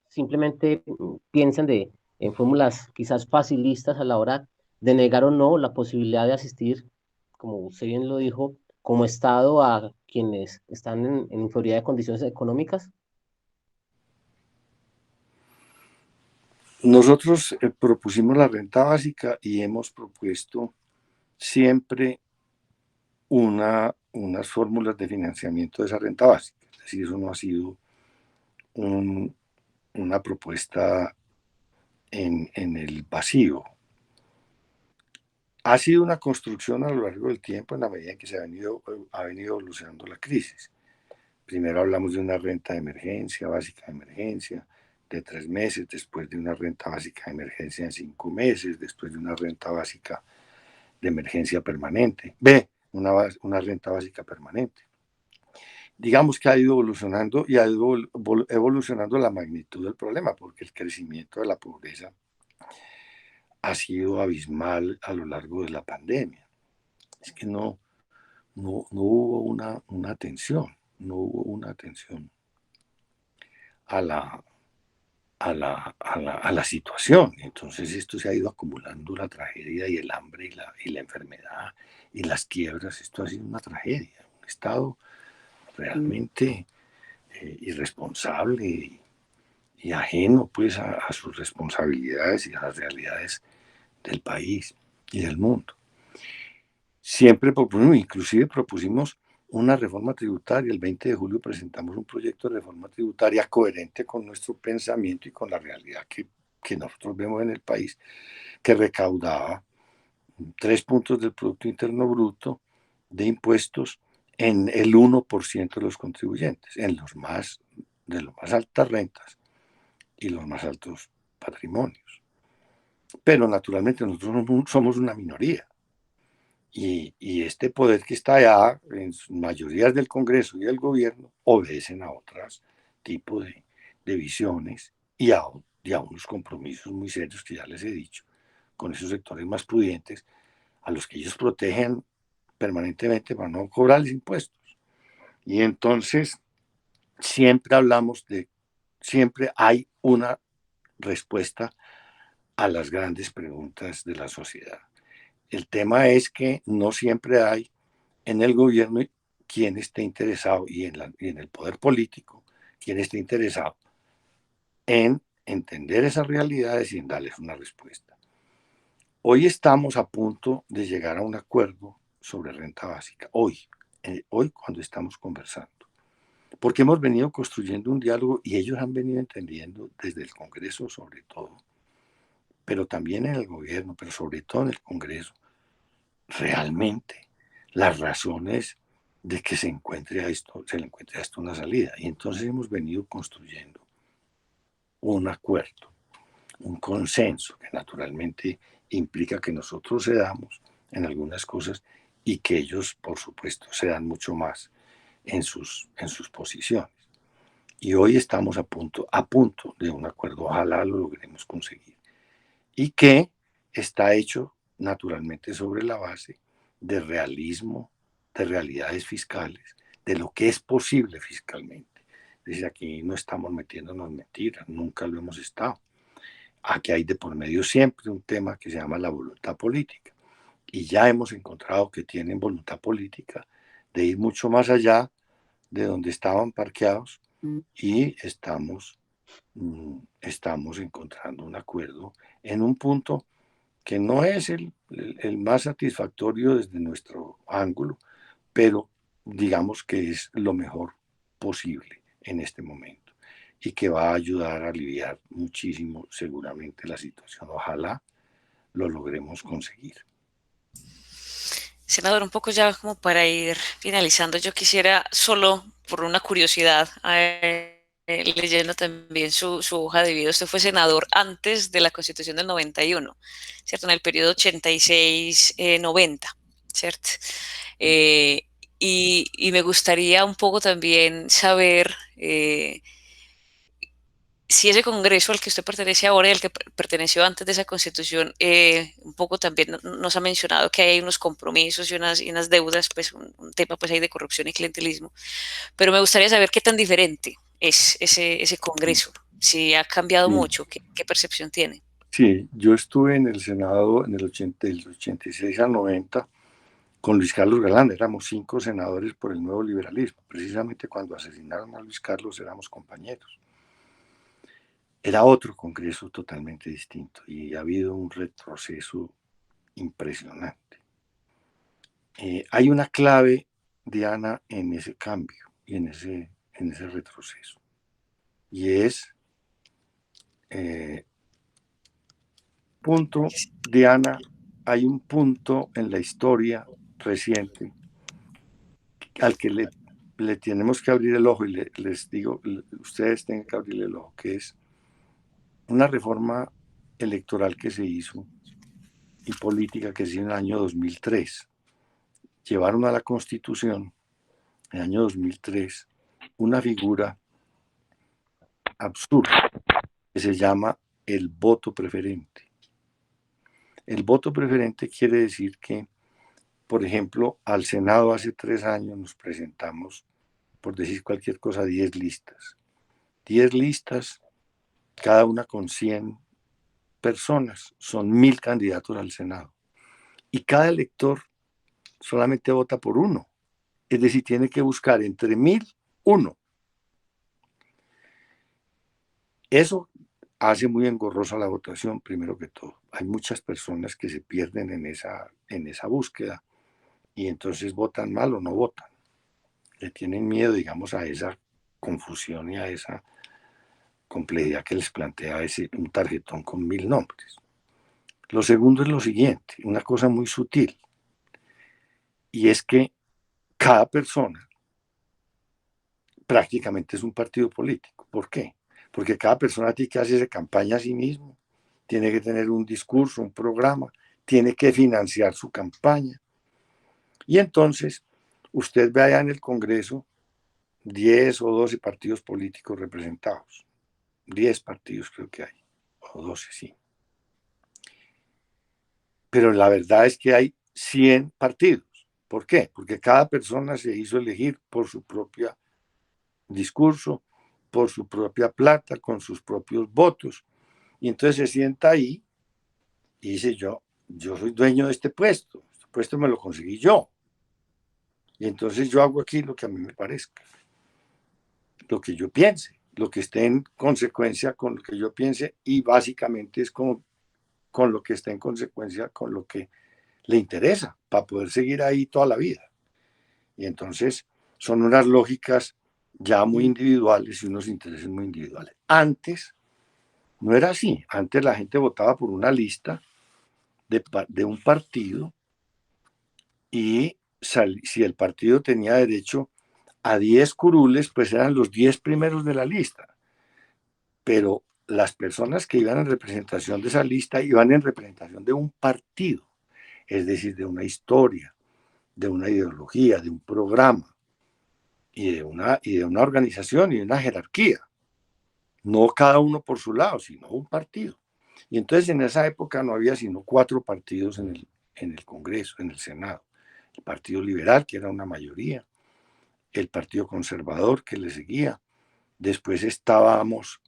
simplemente piensan en fórmulas quizás facilistas a la hora de negar o no la posibilidad de asistir, como usted bien lo dijo, como Estado a quienes están en inferioridad de condiciones económicas. Nosotros propusimos la renta básica y hemos propuesto siempre unas fórmulas de financiamiento de esa renta básica. Es decir, eso no ha sido una propuesta en el vacío. Ha sido una construcción a lo largo del tiempo en la medida en que ha venido evolucionando la crisis. Primero hablamos de una renta de emergencia, básica de emergencia, de 3 meses, después de una renta básica de emergencia de 5 meses, después de una renta básica de emergencia permanente. Una renta básica permanente. Digamos que ha ido evolucionando y ha ido evolucionando la magnitud del problema, porque el crecimiento de la pobreza ha sido abismal a lo largo de la pandemia. Es que no hubo una atención, no hubo una atención a la situación. Entonces esto se ha ido acumulando, la tragedia y el hambre y la enfermedad y las quiebras. Esto ha sido una tragedia, un Estado realmente irresponsable y ajeno pues a sus responsabilidades y a las realidades del país y del mundo. Siempre inclusive propusimos una reforma tributaria. El 20 de julio presentamos un proyecto de reforma tributaria coherente con nuestro pensamiento y con la realidad que nosotros vemos en el país, que recaudaba 3 puntos del Producto Interno Bruto de impuestos en el 1% de los contribuyentes, de las más altas rentas y los más altos patrimonios. Pero naturalmente nosotros somos una minoría. Y este poder que está allá, en sus mayorías del Congreso y del gobierno, obedecen a otros tipos de visiones y a unos compromisos muy serios que ya les he dicho, con esos sectores más pudientes, a los que ellos protegen permanentemente para no cobrarles impuestos. Y entonces siempre siempre hay una respuesta a las grandes preguntas de la sociedad. El tema es que no siempre hay en el gobierno quien esté interesado y en el poder político quien esté interesado en entender esas realidades y en darles una respuesta. Hoy estamos a punto de llegar a un acuerdo sobre renta básica. Hoy cuando estamos conversando. Porque hemos venido construyendo un diálogo y ellos han venido entendiendo desde el Congreso sobre todo, pero también en el gobierno, pero sobre todo en el Congreso, realmente las razones de que se le encuentre a esto una salida. Y entonces hemos venido construyendo un acuerdo, un consenso que naturalmente implica que nosotros cedamos en algunas cosas y que ellos, por supuesto, cedan mucho más en sus posiciones. Y hoy estamos a punto de un acuerdo, ojalá lo logremos conseguir. Y que está hecho naturalmente sobre la base de realismo, de realidades fiscales, de lo que es posible fiscalmente. Es decir, aquí no estamos metiéndonos mentiras, nunca lo hemos estado. Aquí hay de por medio siempre un tema que se llama la voluntad política. Y ya hemos encontrado que tienen voluntad política de ir mucho más allá de donde estaban parqueados y estamos encontrando un acuerdo en un punto que no es el más satisfactorio desde nuestro ángulo, pero digamos que es lo mejor posible en este momento y que va a ayudar a aliviar muchísimo seguramente la situación. Ojalá lo logremos conseguir. Senador, un poco ya como para ir finalizando, yo quisiera solo por una curiosidad, leyendo también su hoja de vida, usted fue senador antes de la Constitución del 91, ¿cierto? En el periodo 86-90, ¿cierto? Y me gustaría un poco también saber si ese Congreso al que usted pertenece ahora y al que perteneció antes de esa Constitución, un poco también nos ha mencionado que hay unos compromisos y unas deudas, pues un tema pues ahí de corrupción y clientelismo, pero me gustaría saber qué tan diferente es ese Congreso, si ha cambiado Sí. mucho, qué percepción tiene. Sí, yo estuve en el Senado del 86 al 90 con Luis Carlos Galán, éramos 5 senadores por el nuevo liberalismo. Precisamente cuando asesinaron a Luis Carlos éramos compañeros. Era otro Congreso totalmente distinto y ha habido un retroceso impresionante. Hay una clave, Diana, en ese cambio y en ese retroceso. Y es, Diana, hay un punto en la historia reciente al que le tenemos que abrir el ojo y les digo, ustedes tienen que abrir el ojo, que es una reforma electoral que se hizo y política que se hizo en el año 2003. Llevaron a la Constitución en el año 2003 una figura absurda que se llama el voto preferente. El voto preferente quiere decir que, por ejemplo, al Senado hace 3 años nos presentamos, por decir cualquier cosa, 10 listas. 10 listas, cada una con 100 personas, son 1000 candidatos al Senado. Y cada elector solamente vota por uno. Es decir, tiene que buscar entre 1000, uno. Eso hace muy engorrosa la votación, primero que todo. Hay muchas personas que se pierden en esa búsqueda y entonces votan mal o no votan. Le tienen miedo, digamos, a esa confusión y a esa complejidad que les plantea un tarjetón con 1000 nombres. Lo segundo es lo siguiente, una cosa muy sutil, y es que cada persona prácticamente es un partido político. ¿Por qué? Porque cada persona tiene que hacerse campaña a sí mismo, tiene que tener un discurso, un programa, tiene que financiar su campaña. Y entonces, usted ve allá en el Congreso 10 o 12 partidos políticos representados. 10 partidos creo que hay, o 12, sí. Pero la verdad es que hay 100 partidos. ¿Por qué? Porque cada persona se hizo elegir por su propio discurso, por su propia plata, con sus propios votos. Y entonces se sienta ahí y dice, yo soy dueño de este puesto me lo conseguí yo. Y entonces yo hago aquí lo que a mí me parezca, lo que yo piense, lo que esté en consecuencia con lo que yo piense, y básicamente es como con lo que está en consecuencia con lo que le interesa para poder seguir ahí toda la vida. Y entonces son unas lógicas ya muy individuales y unos intereses muy individuales. Antes no era así. Antes la gente votaba por una lista de un partido, y si el partido tenía derecho a 10 curules, pues eran los 10 primeros de la lista. Pero las personas que iban en representación de esa lista iban en representación de un partido, es decir, de una historia, de una ideología, de un programa y de una organización y de una jerarquía. No cada uno por su lado, sino un partido. Y entonces en esa época no había sino 4 partidos en el Congreso, en el Senado. El Partido Liberal, que era una mayoría, el Partido Conservador, que le seguía. Después estábamos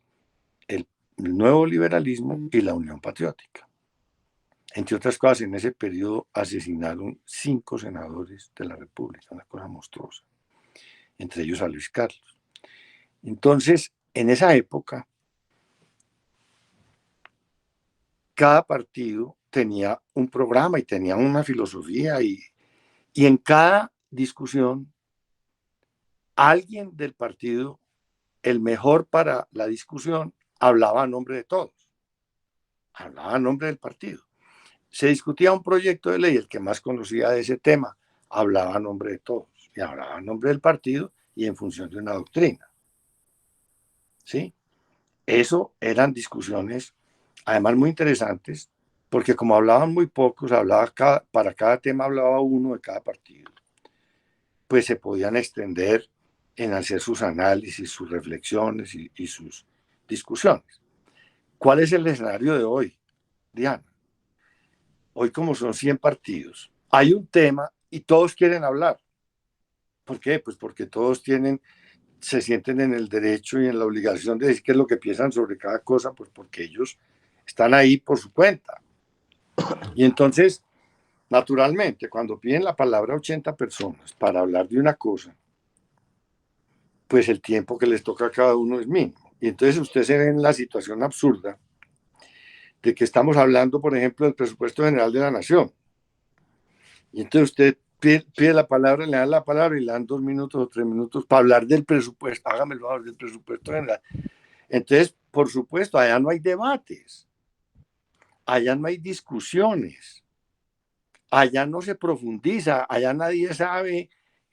el Nuevo Liberalismo y la Unión Patriótica. Entre otras cosas, en ese periodo asesinaron 5 senadores de la República, una cosa monstruosa, entre ellos a Luis Carlos. Entonces, en esa época, cada partido tenía un programa y tenía una filosofía, y en cada discusión, alguien del partido, el mejor para la discusión, hablaba a nombre de todos, hablaba a nombre del partido. Se discutía un proyecto de ley, el que más conocía de ese tema hablaba a nombre de todos, y hablaba a nombre del partido y en función de una doctrina. ¿Sí? Eso eran discusiones, además muy interesantes, porque como hablaban muy pocos, para cada tema hablaba uno de cada partido, pues se podían extender en hacer sus análisis, sus reflexiones y sus discusiones. ¿Cuál es el escenario de hoy, Diana? Hoy, como son 100 partidos, hay un tema y todos quieren hablar. ¿Por qué? Pues porque todos se sienten en el derecho y en la obligación de decir qué es lo que piensan sobre cada cosa, pues porque ellos están ahí por su cuenta. Y entonces, naturalmente, cuando piden la palabra 80 personas para hablar de una cosa, pues el tiempo que les toca a cada uno es mínimo. Y entonces usted se ve en la situación absurda de que estamos hablando, por ejemplo, del presupuesto general de la nación. Y entonces usted pide la palabra, le dan la palabra y le dan 2 minutos o 3 minutos para hablar del presupuesto. Hágame el favor, del presupuesto general. Entonces, por supuesto, allá no hay debates, allá no hay discusiones, allá no se profundiza, allá nadie sabe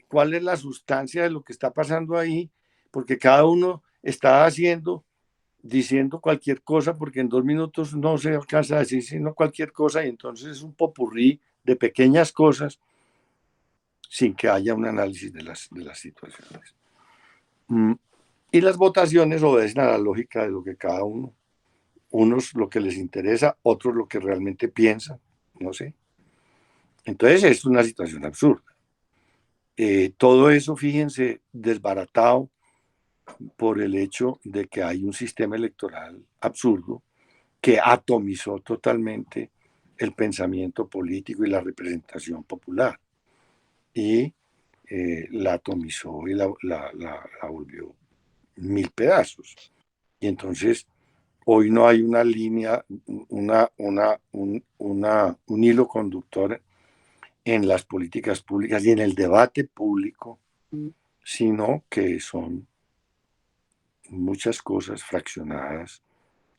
cuál es la sustancia de lo que está pasando ahí, porque cada uno está diciendo cualquier cosa, porque en 2 minutos no se alcanza a decir sino cualquier cosa, y entonces es un popurrí de pequeñas cosas sin que haya un análisis de las situaciones. Y las votaciones obedecen a la lógica de lo que cada uno, unos lo que les interesa, otros lo que realmente piensan, no sé. Entonces es una situación absurda. Todo eso, fíjense, desbaratado por el hecho de que hay un sistema electoral absurdo que atomizó totalmente el pensamiento político y la representación popular, y la atomizó y la volvió 1000 pedazos. Y entonces hoy no hay una línea, un hilo conductor en las políticas públicas y en el debate público, sino que son muchas cosas fraccionadas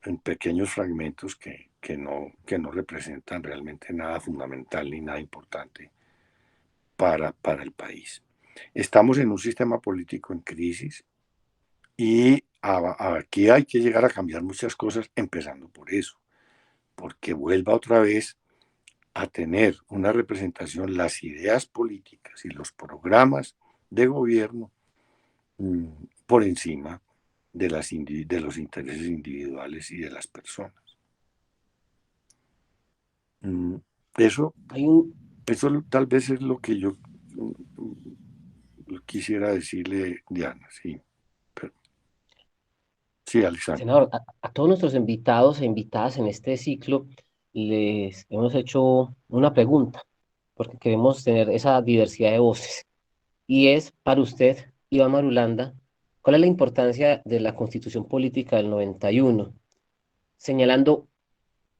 en pequeños fragmentos que no representan realmente nada fundamental ni nada importante para el país. Estamos en un sistema político en crisis, y aquí hay que llegar a cambiar muchas cosas, empezando por eso, porque vuelva otra vez a tener una representación las ideas políticas y los programas de gobierno por encima de los intereses individuales y de las personas. Eso. Hay un, Eso tal vez es lo que yo quisiera decirle, Diana, sí. Pero, sí, Alexander. Senador, a todos nuestros invitados e invitadas en este ciclo les hemos hecho una pregunta, porque queremos tener esa diversidad de voces. Y es para usted, Iván Marulanda, ¿cuál es la importancia de la Constitución Política del 91? Señalando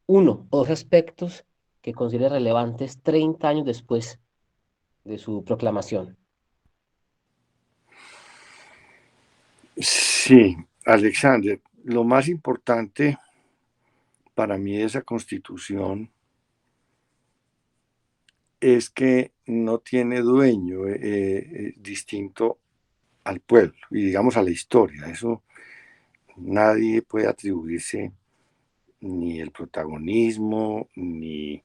uno o dos aspectos que considere relevantes 30 años después de su proclamación. Sí, Alexander, lo más importante para mí de esa constitución es que no tiene dueño distinto al pueblo y digamos a la historia. Eso nadie puede atribuirse ni el protagonismo, ni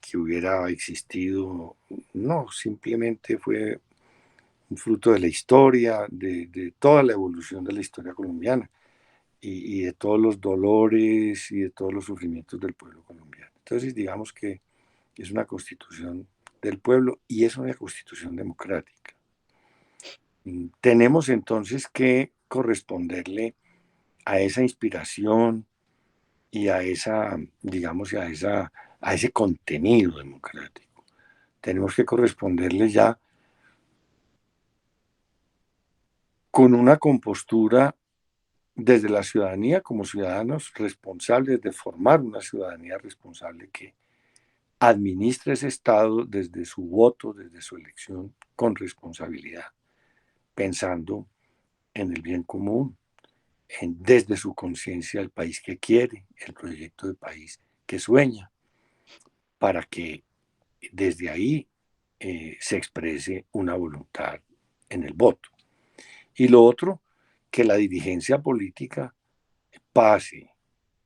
que hubiera existido. No, simplemente fue un fruto de la historia, de toda la evolución de la historia colombiana y de todos los dolores y de todos los sufrimientos del pueblo colombiano. Entonces, digamos que es una constitución del pueblo y es una constitución democrática. Tenemos entonces que corresponderle a esa inspiración y a esa, digamos, a ese contenido democrático. Tenemos que corresponderle ya con una compostura desde la ciudadanía como ciudadanos responsables de formar una ciudadanía responsable que administre ese Estado desde su voto, desde su elección, con responsabilidad, pensando en el bien común, desde su conciencia el país que quiere, el proyecto de país que sueña, para que desde ahí se exprese una voluntad en el voto. Y lo otro, que la dirigencia política pase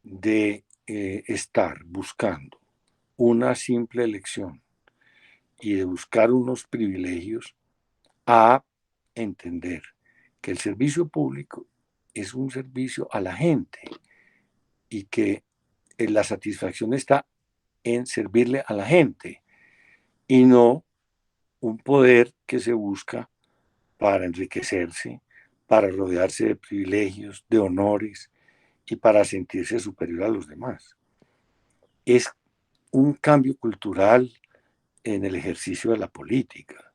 de estar buscando una simple elección y de buscar unos privilegios a entender que el servicio público es un servicio a la gente y que la satisfacción está en servirle a la gente y no un poder que se busca para enriquecerse, para rodearse de privilegios, de honores y para sentirse superior a los demás. Es un cambio cultural en el ejercicio de la política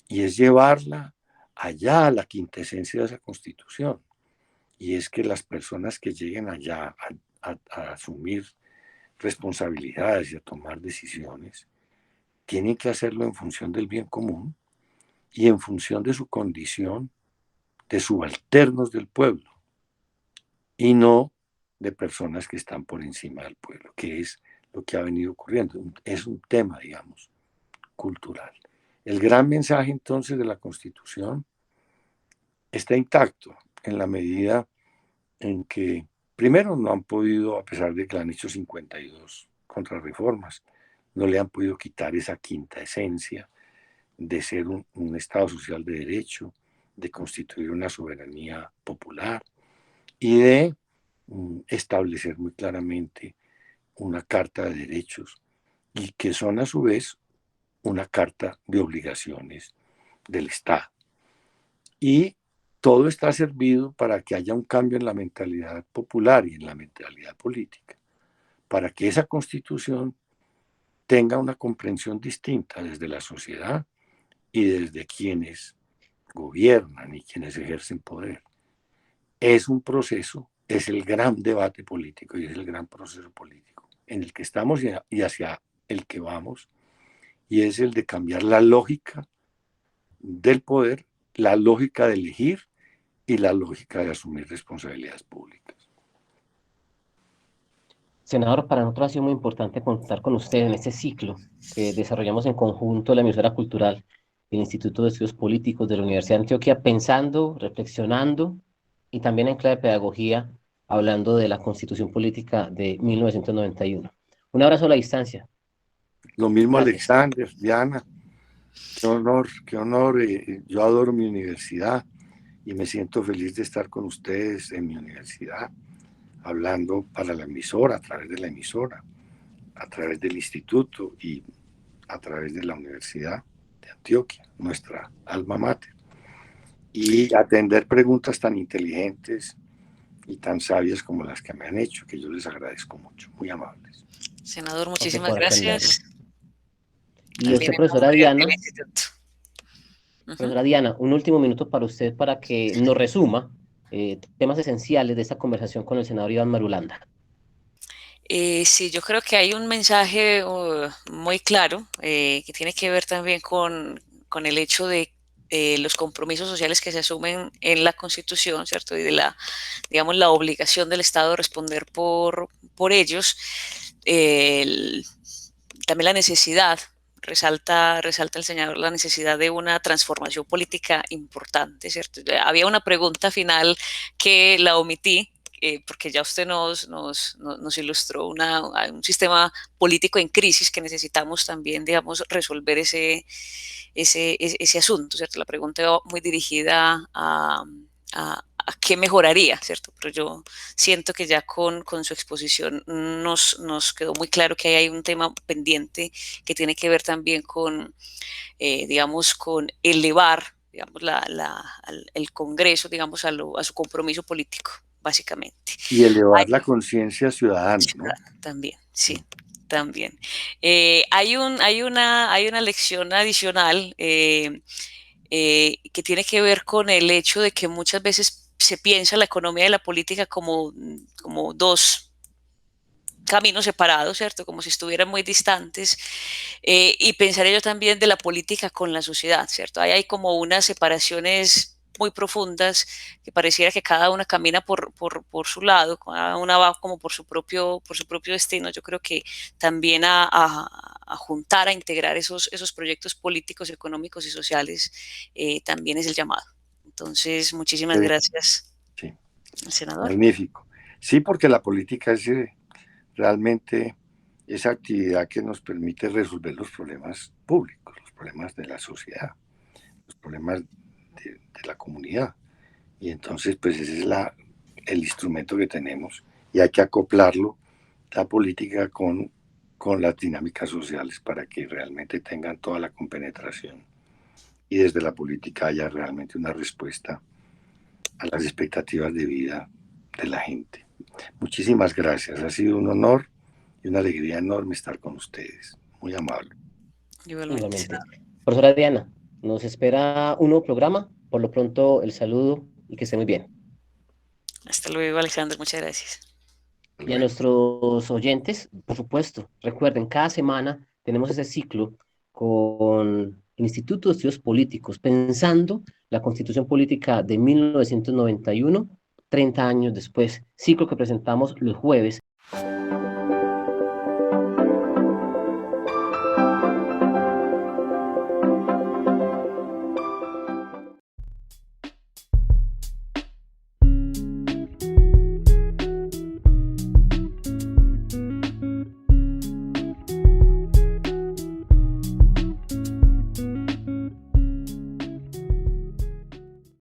y es llevarla allá a la quintesencia de esa constitución. Y es que las personas que lleguen allá a asumir responsabilidades y a tomar decisiones tienen que hacerlo en función del bien común y en función de su condición de subalternos del pueblo y no de personas que están por encima del pueblo, que es lo que ha venido ocurriendo. Es un tema, digamos, cultural. El gran mensaje entonces de la Constitución está intacto en la medida en que, primero, no han podido, a pesar de que han hecho 52 contrarreformas, no le han podido quitar esa quinta esencia de ser un Estado social de derecho, de constituir una soberanía popular y de establecer muy claramente una carta de derechos y que son a su vez una carta de obligaciones del Estado. Y todo está servido para que haya un cambio en la mentalidad popular y en la mentalidad política, para que esa constitución tenga una comprensión distinta desde la sociedad y desde quienes gobiernan y quienes ejercen poder. Es un proceso, es el gran debate político y es el gran proceso político en el que estamos y hacia el que vamos, y es el de cambiar la lógica del poder, la lógica de elegir y la lógica de asumir responsabilidades públicas. Senador, para nosotros ha sido muy importante contar con usted en este ciclo que desarrollamos en conjunto la emisora cultural del Instituto de Estudios Políticos de la Universidad de Antioquia, pensando, reflexionando y también en clave de pedagogía, hablando de la Constitución Política de 1991. Un abrazo a la distancia. Lo mismo Gracias. Alexander, Diana, qué honor, qué honor. Yo adoro mi universidad y me siento feliz de estar con ustedes en mi universidad, hablando para la emisora, a través de la emisora, a través del instituto y a través de la Universidad de Antioquia, nuestra alma mater, y atender preguntas tan inteligentes y tan sabias como las que me han hecho, que yo les agradezco mucho, muy amables. Senador, Nosotros muchísimas por atenderlo. gracias. Y También en profesora nombre del Diana, instituto. profesora Diana, un último minuto para usted para que nos resuma temas esenciales de esta conversación con el senador Iván Marulanda. Sí, yo creo que hay un mensaje muy claro que tiene que ver también con el hecho de los compromisos sociales que se asumen en la Constitución, ¿cierto? Y de la, digamos, la obligación del Estado de responder por ellos. También la necesidad, resalta el senador la necesidad de una transformación política importante, ¿cierto? Había una pregunta final que la omití, porque ya usted nos ilustró un sistema político en crisis que necesitamos también, digamos, resolver ese asunto, ¿cierto? La pregunta va muy dirigida a qué mejoraría, ¿cierto? Pero yo siento que ya con su exposición nos quedó muy claro que hay un tema pendiente que tiene que ver también con, digamos, con elevar, digamos, el Congreso, digamos, a su compromiso político, básicamente. Y elevar la conciencia ciudadana, ¿no? También, sí, también. Hay una lección adicional que tiene que ver con el hecho de que muchas veces se piensa la economía y la política como dos caminos separados, ¿cierto? Como si estuvieran muy distantes. Y pensaría yo también de la política con la sociedad, ¿cierto? Hay como unas separaciones muy profundas que pareciera que cada una camina por su lado, cada una va como por su propio destino. Yo creo que también a juntar, a integrar esos proyectos políticos, económicos y sociales también es el llamado. Entonces, muchísimas gracias, sí, senador. magnífico. Sí, porque la política es realmente esa actividad que nos permite resolver los problemas públicos, los problemas de la sociedad, los problemas de la comunidad. Y entonces, pues ese es el instrumento que tenemos y hay que acoplarlo, la política, con las dinámicas sociales para que realmente tengan toda la compenetración y desde la política haya realmente una respuesta a las expectativas de vida de la gente. Muchísimas gracias, ha sido un honor y una alegría enorme estar con ustedes. Muy amable. Igualmente. Profesora Diana, nos espera un nuevo programa. Por lo pronto, el saludo y que esté muy bien. Hasta luego, Alejandro. Muchas gracias. Y a nuestros oyentes, por supuesto, recuerden, cada semana tenemos ese ciclo con el Instituto de Estudios Políticos, pensando la Constitución Política de 1991, 30 años después, ciclo que presentamos los jueves.